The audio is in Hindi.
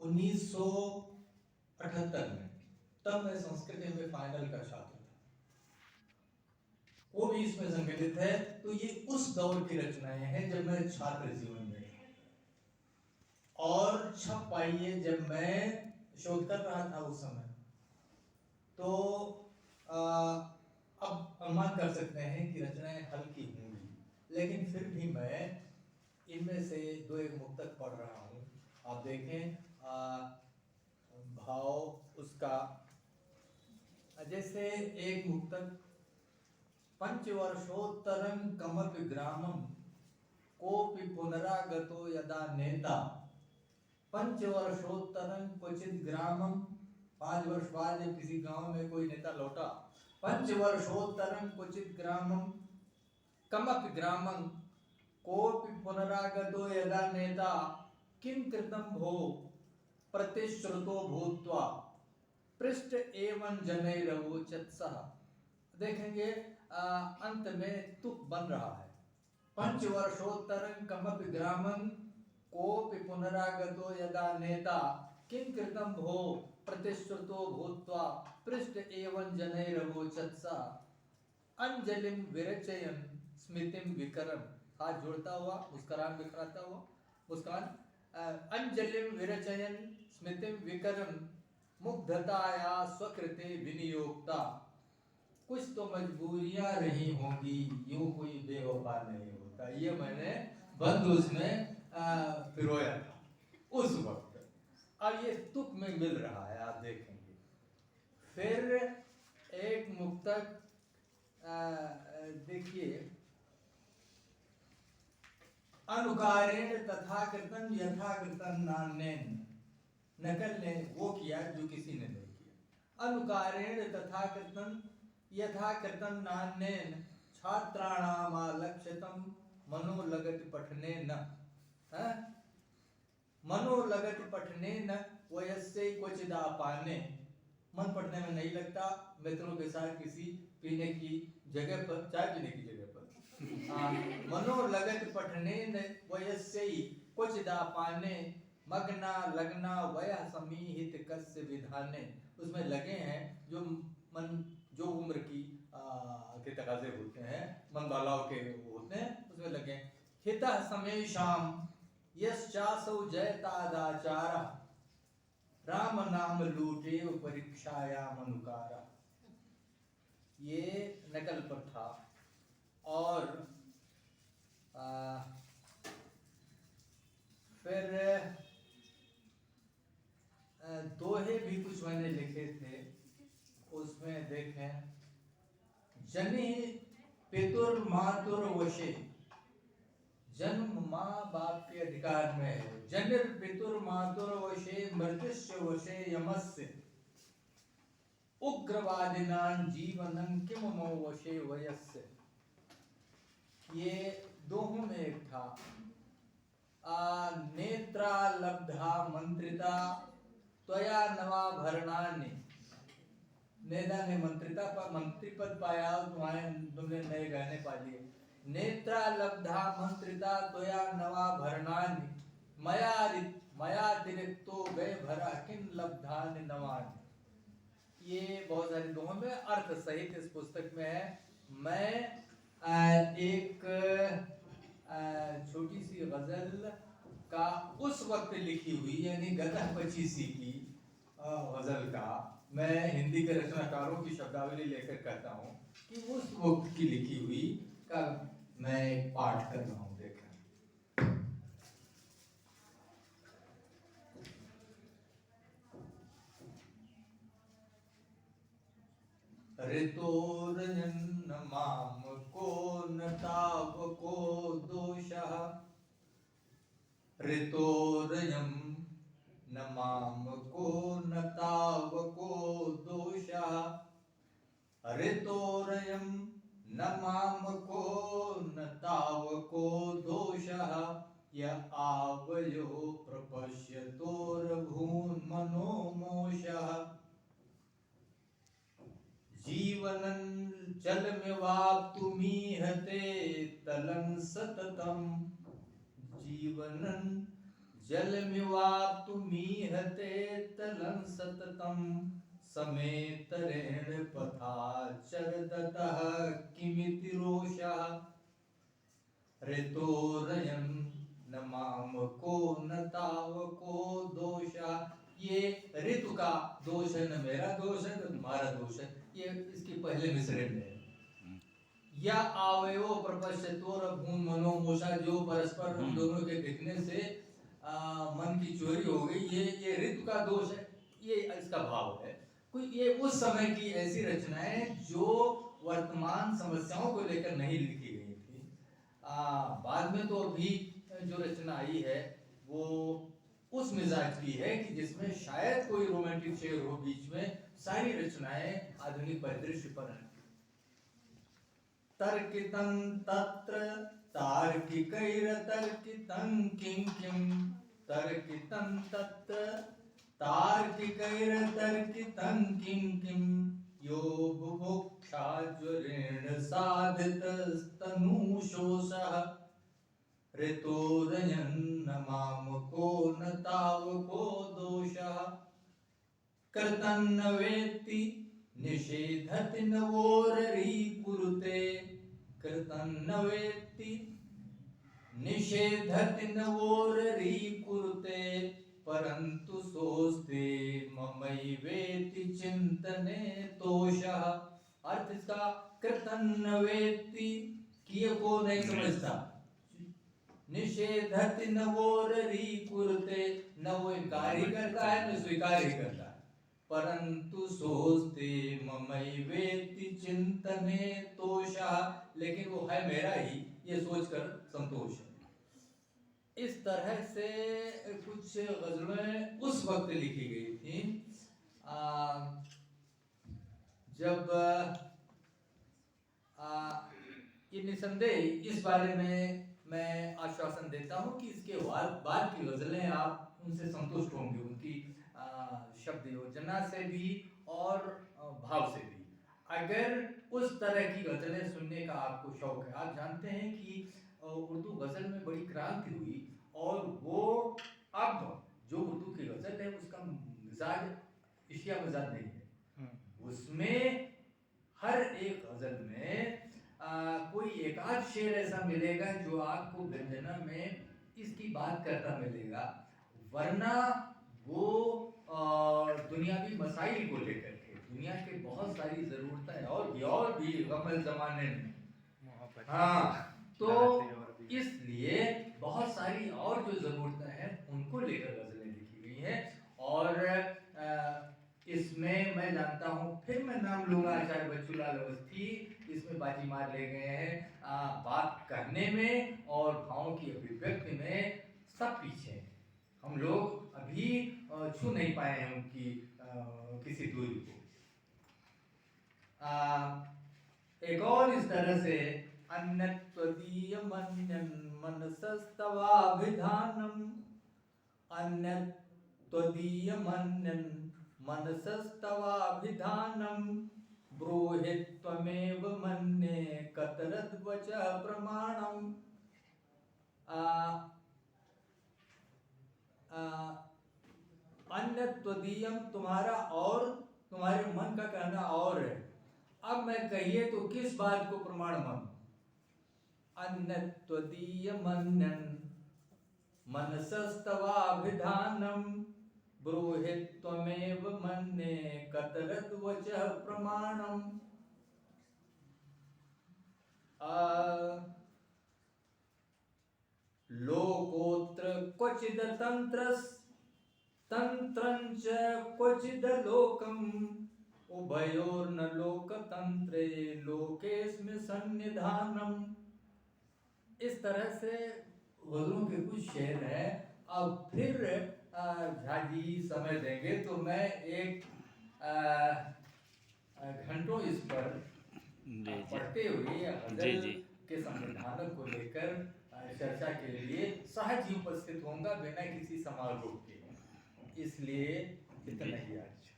1978 में, तब मैं संस्कृत में फाइनल का छात्र था, वो भी इसमें संगठित है। तो ये उस दौर की रचनाएं हैं जब मैं छात्र जीवन में था, और छप पाई है जब मैं शोध कर रहा था उस समय। तो अब अनुमान कर सकते हैं कि रचनाएं हल्की होंगी, लेकिन फिर भी मैं इनमें से दो एक मुक्तक पढ़ रहा हूँ। आप देखें भाव उसका, जैसे एक मुक्तक, पंचवर्षोत्तरं कमपि ग्रामं कोपि पुनरागतो यदा नेता। पंचवर्षोत्तरं क्वचित ग्रामं, 5 वर्ष बाद जब किसी गांव में कोई नेता लौटा, पंचवर्षोत्तरं क्वचित ग्रामं कमपि ग्रामं कोपि पुनरागतो यदा नेता किं कृतं भो प्रतिश्रुतो भूत्वा पृष्ठ एवं जनैरवोचत् सः। देखेंगे अंत में तुक बन रहा है, पंचवर्षोत्तरं कमपि ग्रामं कोपि पुनरागतो यदा नेता किं कृतं भो प्रतिश्रुतो भूत्वा पृष्ठ एवं जनैरवोचत् सः। अंजलिम विरचयन स्मृतिम विकरम, हाथ जोड़ता हुआ, मुस्कान बिखराता हुआ, मुस्कान। अंजलिम विरचयन स्मृतिम विकरम मुग्धताया स्वकृते विनियोक्ता। कुछ तो मजबूरियां रही होंगी, यूं कोई बेवफा नहीं होता। ये मैंने बंद उसमें पिरोया था उस वक्त, अब ये तुक में मिल रहा है, आप देखेंगे। फिर एक मुक्तक देखिए, अनुकारेण तथाकृतं यथाकृतं नान्येन, नकल ने वो किया जो किसी ने नहीं किया। अनुकारेण तथाकृतं यथाकृतं नान्येन छात्राणामालक्ष्यतं मनोलगति पठनेन, मनोलगति पठनेन वयस्यै क्वचिदापाने। मन पढ़ने में नहीं लगता, मित्रों के साथ किसी पीने की जगह पर, चाय पीने की जगह पर। मनोलगत पठनेन वयस्यै क्वचिदापाने मग्ना लग्ना वय समीहित कस्य विधाने। उसमें लगे हैं जो मन, जो उम्र की के तकाजे होते हैं, मन बालाओं के होते हैं, उसमें लगे। हितः समेषां यश्चासौ जयतादाचारा राम नाम लूटे परीक्षायाम अनुकारा। ये नकल पर था। और फिर दोहे भी कुछ मैंने लिखे थे, उसमें देखें, जनि पितुर मातुर वशे, जन्म माँ बाप के अधिकार में है। जनिर पितुर मातुर वशे मृत्युश्च वशे यमस्य, उग्रवादिनां जीवनं किम मो वशे वयस्य। ये दोहों में एक था। नेत्रा लब्धा मंत्रिता त्वया नवा भरणानि, नेता ने मंत्रिता पर मंत्री पद पाया, तुमने नए गहने पा लिए। नेत्रा लब्धा मंत्रिता त्वया नवा भरणानि मयातिरिक्तो व्यय भरा किन लब्धानि नवानि। ये बहुत सारे दोहों में अर्थ सहित इस पुस्तक में है। मैं एक छोटी सी गजल का उस वक्त लिखी हुई, यानी गतः 25 की गजल का, मैं हिंदी के रचनाकारों की शब्दावली लेकर कहता हूँ कि उस वक्त की लिखी हुई का मैं पाठ कर रहा हूँ। देखा, ऋतोरजन माम को न ताव को दोषः, ऋतोरयं न माम को न ताव को दोषः, ऋतोरयं न माम को न ताव को दोषः, य आवयो प्रपश्यतोर्भून् मनोमोषः। जीवनं जलमिवाप्तुमीहते तलं सततं, जीवनं जलमिवाप्तुमीहते तलं सततं समेतरेण पथाचरदतः किमिति रोषः ऋतोरयं न माम को न ताव को दोषः। ये ऋतु का दोष है, न मेरा दोष है न तुम्हारा दोष है। ये इसकी पहले मिसरे में है। या आवयो प्रपश्यतोर भून मनो मोषा, जो परस्पर हम दोनों के दिखने से मन की चोरी हो गई, ये ऋतु का दोष है, ये इसका भाव है। कोई ये उस समय की ऐसी रचनाएं जो वर्तमान समस्याओं को लेकर नहीं लिखी गई थी। बाद में तो अभी जो रचना आई है वो उस मिजाज की है कि जिसमें शायद कोई रोमांटिक शेर हो बीच में। सारी रचनाएं आधुनिक परिदृश्य पर हैं। तर्कितं तत्र तार्किकैरतर्कितं किं किं, तर्कितं तत्र तार्किकैरतर्कितं किं किं, यो बुभुक्षाज्वरेण साधितस्तनूशोषः ऋतोरयन्न माम को न ताव को दोषः। कृतं न वेत्ति निषेधति नवोररी कुरुते, कृतं न वेत्ति निषेधति नवोररी कुरुते, परंतु सोस्ते ममैवेति चिंतने तोषः। अर्थ इसका कृतं न वेत्ति, किए को नहीं समझता, निषेधति नवोररी कुरुते, न वो इनकार ही करता है न स्वीकार ही करता है, परंतु सोचते ममैवेति चिंतने तोषः, लेकिन वो है मेरा ही ये सोचकर संतोष है। इस तरह से कुछ गजलें उस वक्त लिखी गई थी जब ये निसंदेह इस बारे में मैं आश्वासन देता हूँ कि इसके बाद की गजलें आप उनसे संतुष्ट होंगे, उनकी शब्द योजना से भी और भाव से भी। अगर उस तरह की गजलें सुनने का आपको शौक है, आप जानते हैं कि उर्दू गजल में बड़ी क्रांति हुई और वो अब जो उर्दू की गजल है उसका मिजाज एशिया मिजाज नहीं है। उसमें हर एक गजल में कोई एक आध शेर ऐसा मिलेगा जो आपको व्यंजना में इसकी बात करता मिलेगा, वरना वो दुनियावी मसाइल को लेकर के, दुनिया के बहुत सारी जरूरतें और भी गमल जमाने में, हाँ, तो इसलिए बहुत सारी और जो जरूरतें हैं उनको लेकर गजलें लिखी गई हैं। और इसमें मैं जानता हूँ, फिर मैं नाम लूंगा आचार्य बच्चूलाल अवस्थी, इसमें बाजी मार ले गए हैं। बात करने में और भावों की अभिव्यक्ति में सब पीछे हैं। हम लोग अभी छू नहीं पाए हैं उनकी किसी दूरी को। एक और इस तरह से अन्यत्वदीयमन्यन् मनसस्तवाभिधानम्, अन्यत्वदीयमन्यन् मनसस्तवाभिधानम्, ब्रूहि त्वमेव मन्ये कतरद्वचः प्रमाणम्। अन्यत्वदीयम तुम्हारा और तुम्हारे मन का कहना और है। अब मैं कहिए तो किस बात को प्रमाण मानूं? अन्यत्वदीयमन्यन् मनसस्तवाभिधानम्, ब्रूहि त्वमेव मन्ये कतरद्वचः प्रमाणम्। लोकोत्र क्वचिद तंत्रञ्च क्वचिद लोकम्, उभयोर्न लोकतंत्रे लोकेस्मिन् सन्निधानम्। इस तरह से गजलों के कुछ शेर हैं। अब फिर झा जी समय देंगे तो मैं एक घंटों इस पर पढ़ते हुए गजल के संविधानक को लेकर चर्चा के लिए सहज ही उपस्थित होऊंगा बिना किसी समारोह के। इसलिए इतना ही आज।